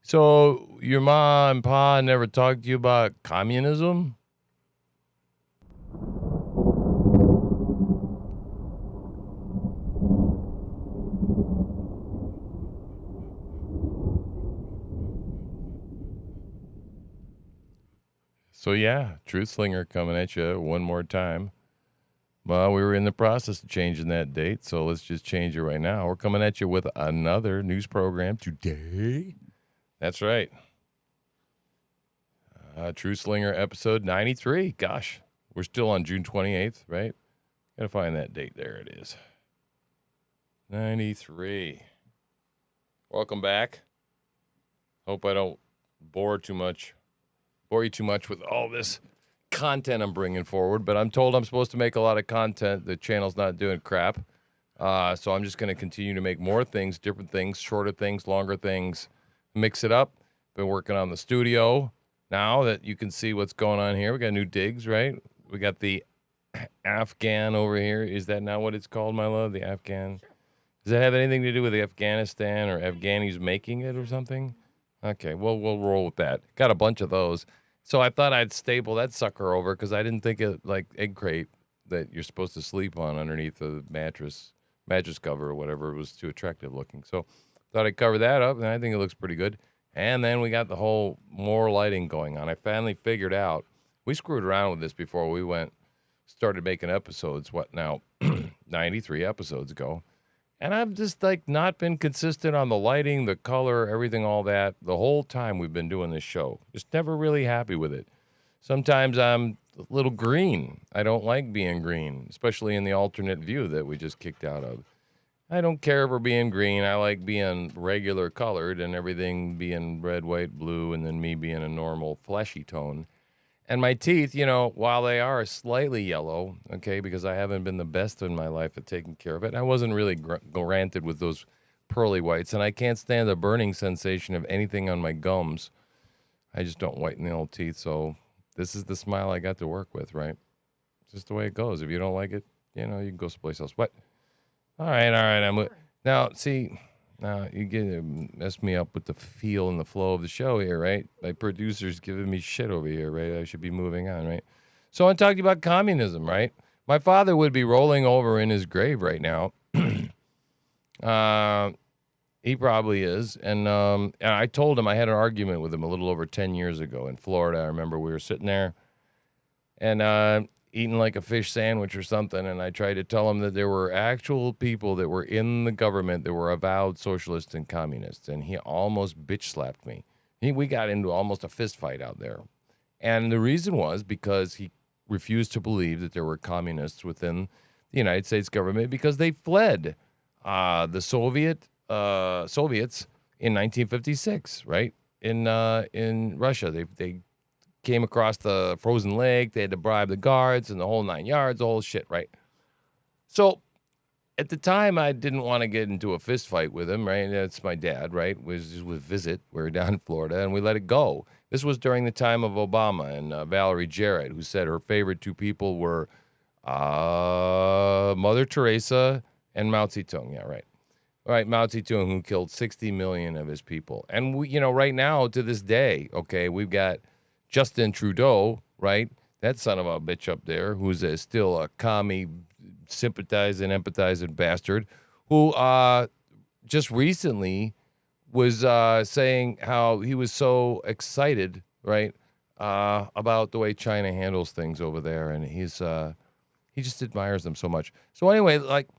So your mom and pa never talked to you about communism? So yeah, Truth Slinger coming at you one more time. Well, we were in the process of changing that date, so let's just change it right now. We're coming at you with another news program today. That's right. Truth Slinger episode 93. Gosh, we're still on June 28th, right? Gotta find that date. There it is. 93. Welcome back. Hope I don't bore you too much with all this content I'm bringing forward, but I'm told I'm supposed to make a lot of content. The channel's not doing crap. So I'm just going to continue to make more things, different things, shorter things, longer things, mix it up. Been working on the studio now that you can see what's going on here. We got new digs, right? We got the Afghan over here. Is that not what it's called, my love? The Afghan? Sure. Does that have anything to do with Afghanistan or Afghanis making it or something? Okay, well, we'll roll with that. Got a bunch of those. So I thought I'd staple that sucker over because I didn't think it like egg crate that you're supposed to sleep on underneath the mattress cover or whatever was too attractive looking. So thought I'd cover that up, and I think it looks pretty good. And then we got the whole more lighting going on. I finally figured out, we screwed around with this before we started making episodes, 93 episodes ago. And I've just like not been consistent on the lighting, the color, everything, all that the whole time we've been doing this show. Just never really happy with it. Sometimes I'm a little green. I don't like being green, especially in the alternate view that we just kicked out of. I don't care for being green. I like being regular colored and everything being red, white, blue, and then me being a normal fleshy tone. And my teeth, while they are slightly yellow, okay, because I haven't been the best in my life at taking care of it, I wasn't really granted with those pearly whites, and I can't stand the burning sensation of anything on my gums. I just don't whiten the old teeth, so this is the smile I got to work with, right? It's just the way it goes. If you don't like it, you can go someplace else. What? All right. Now, see... Now, you mess me up with the feel and the flow of the show here, right? My producer's giving me shit over here, right? I should be moving on, right? So I'm talking about communism, right? My father would be rolling over in his grave right now. He probably is. And I told him, I had an argument with him a little over 10 years ago in Florida. I remember we were sitting there and eating like a fish sandwich or something, and I tried to tell him that there were actual people that were in the government that were avowed socialists and communists, and he almost bitch slapped me. We got into almost a fist fight out there. And the reason was because he refused to believe that there were communists within the United States government because they fled the Soviets in 1956, right? In Russia. They came across the frozen lake. They had to bribe the guards and the whole 9 yards, the whole shit, right? So at the time, I didn't want to get into a fist fight with him, right? That's my dad, right? Was visit. We were down in Florida, and we let it go. This was during the time of Obama and Valerie Jarrett, who said her favorite two people were Mother Teresa and Mao Zedong. Yeah, right. Right, Mao Zedong, who killed 60 million of his people. And we, right now, to this day, okay, we've got Justin Trudeau, right? That son of a bitch up there, who's still a commie, sympathizing, empathizing bastard, who just recently was saying how he was so excited, right, about the way China handles things over there, and he just admires them so much. So anyway, like,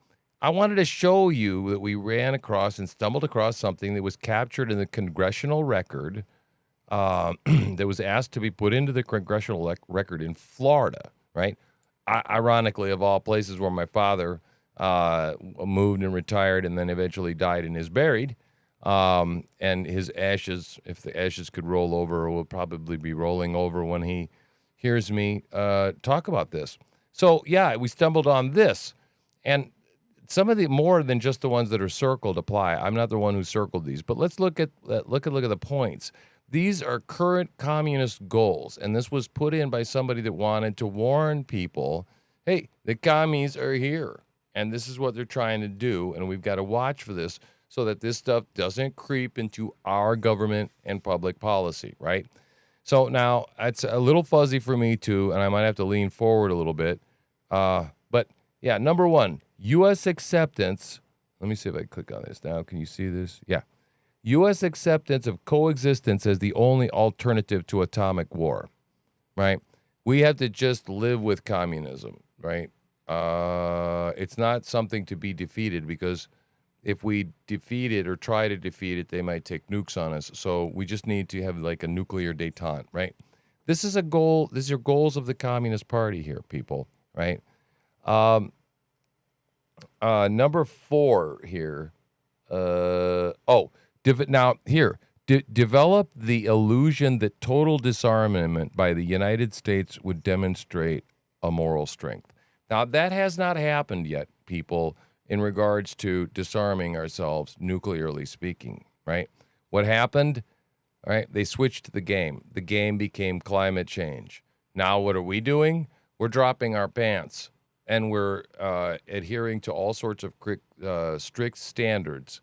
I wanted to show you that we ran across and stumbled across something that was captured in the congressional record. That was asked to be put into the congressional record in Florida, right? Ironically, of all places where my father moved and retired and then eventually died and is buried. And his ashes, if the ashes could roll over, will probably be rolling over when he hears me talk about this. So, yeah, we stumbled on this. And some of the more than just the ones that are circled apply. I'm not the one who circled these, but let's look at the points. These are current communist goals, and this was put in by somebody that wanted to warn people, hey, the commies are here, and this is what they're trying to do, and we've got to watch for this. so that this stuff doesn't creep into our government and public policy, right? So now it's a little fuzzy for me too, and I might have to lean forward a little bit. But yeah, number one, U.S. acceptance. Let me see if I click on this now. Can you see this? Yeah. U.S. acceptance of coexistence as the only alternative to atomic war, right? We have to just live with communism, right? It's not something to be defeated because if we defeat it or try to defeat it, they might take nukes on us. So we just need to have like a nuclear detente, right? This is a goal. These are goals of the Communist Party here, people, right? Number 4 here. Now here, develop the illusion that total disarmament by the United States would demonstrate a moral strength. Now, that has not happened yet, people, in regards to disarming ourselves, nuclearly speaking, right? What happened? All right, they switched the game. The game became climate change. Now, what are we doing? We're dropping our pants and we're adhering to all sorts of strict standards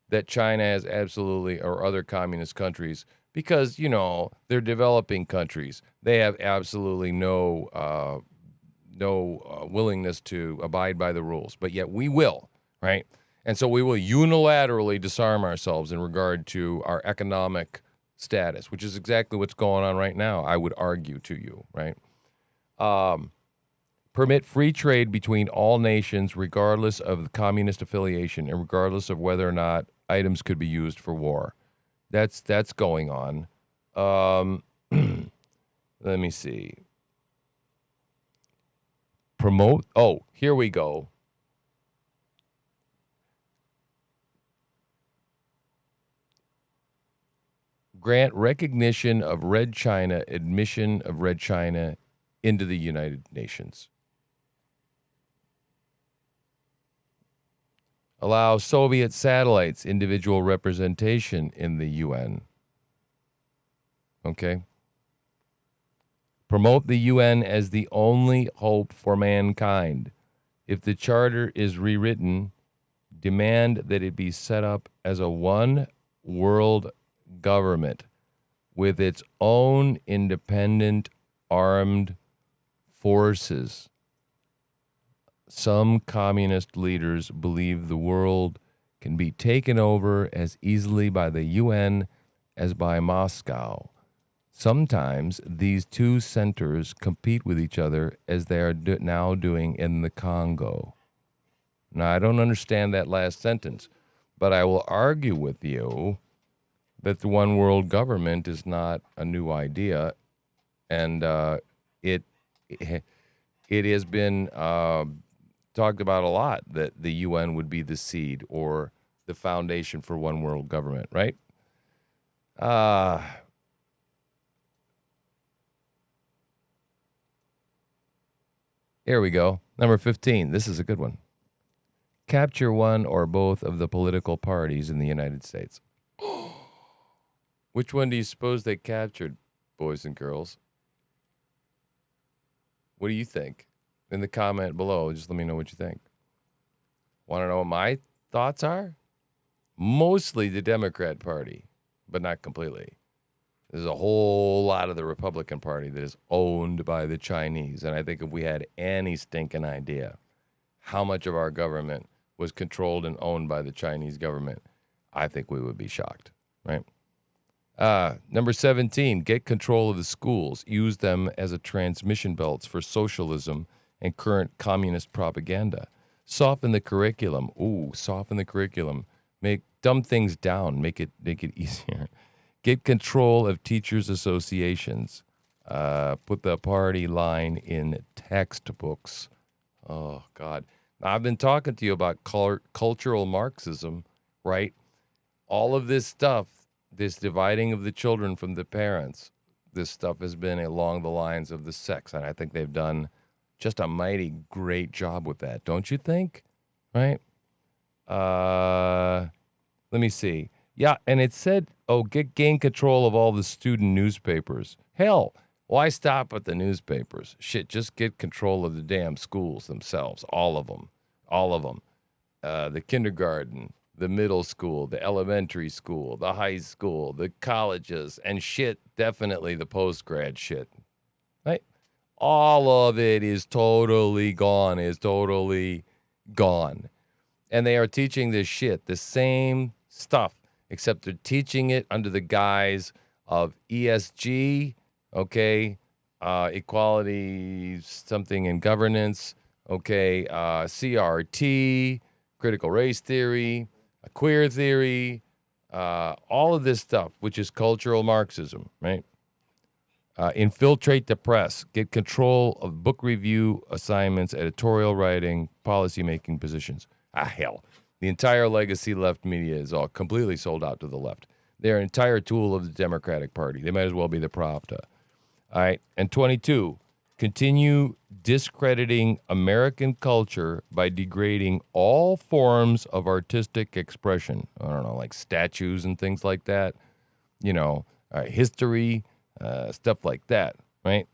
that China has absolutely, or other communist countries, because, you know, they're developing countries. They have absolutely no willingness to abide by the rules, but yet we will, right? And so we will unilaterally disarm ourselves in regard to our economic status, which is exactly what's going on right now, I would argue to you, right? Permit free trade between all nations, regardless of the communist affiliation and regardless of whether or not items could be used for war. That's going on. Let me see. Promote. Oh, here we go. Grant recognition of Red China, admission of Red China into the United Nations. Allow Soviet satellites individual representation in the UN. Okay. Promote the UN as the only hope for mankind. If the charter is rewritten, demand that it be set up as a one world government with its own independent armed forces. Some communist leaders believe the world can be taken over as easily by the UN as by Moscow. Sometimes these two centers compete with each other as they are now doing in the Congo. Now, I don't understand that last sentence, but I will argue with you that the one world government is not a new idea, and it has been talked about a lot that the UN would be the seed or the foundation for one world government, right? Here we go. Number 15. This is a good one. Capture one or both of the political parties in the United States. Which one do you suppose they captured, boys and girls? What do you think? In the comment below, just let me know what you think. Want to know what my thoughts are? Mostly the Democrat Party, but not completely. There's a whole lot of the Republican Party that is owned by the Chinese. And I think if we had any stinking idea how much of our government was controlled and owned by the Chinese government, I think we would be shocked, right? Number 17, get control of the schools. Use them as a transmission belts for socialism and current communist propaganda. Soften the curriculum. Ooh, soften the curriculum. Make dumb things down. Make it easier. Get control of teachers' associations. Put the party line in textbooks. Oh, God. I've been talking to you about cultural Marxism, right? All of this stuff, this dividing of the children from the parents, this stuff has been along the lines of the sex, and I think they've done just a mighty great job with that, don't you think? Right? Let me see. Yeah, and it said, gain control of all the student newspapers. Hell, why stop at the newspapers? Shit, just get control of the damn schools themselves, all of them. The kindergarten, the middle school, the elementary school, the high school, the colleges, and shit, definitely the post-grad shit, right? All of it is totally gone, And they are teaching this shit, the same stuff, except they're teaching it under the guise of ESG, okay, equality, something in governance, okay, CRT, critical race theory, queer theory, all of this stuff, which is cultural Marxism, right? Infiltrate the press, get control of book review assignments, editorial writing, policy-making positions. Hell, the entire legacy left media is all completely sold out to the left. They're an entire tool of the Democratic Party. They might as well be the Pravda. All right, and 22, continue discrediting American culture by degrading all forms of artistic expression. I don't know, like statues and things like that. History, stuff like that, right?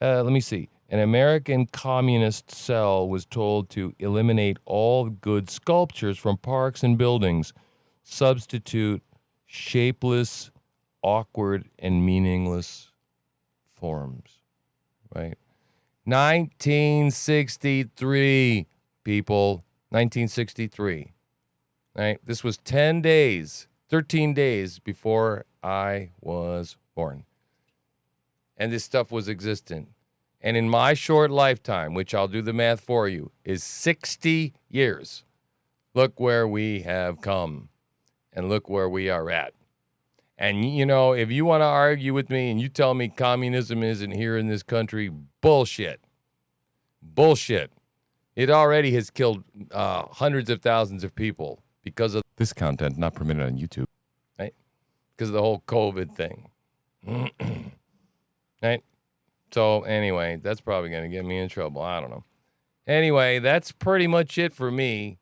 Let me see. An American communist cell was told to eliminate all good sculptures from parks and buildings, substitute shapeless, awkward, and meaningless forms, right? 1963, people. 1963, right? This was 13 days before I was born. And this stuff was existent. And in my short lifetime, which I'll do the math for you, is 60 years. Look where we have come, and look where we are at. And, if you want to argue with me and you tell me communism isn't here in this country, bullshit. Bullshit. It already has killed hundreds of thousands of people because of this content not permitted on YouTube, right? Because of the whole COVID thing. Right? So anyway, that's probably going to get me in trouble. I don't know. Anyway, that's pretty much it for me.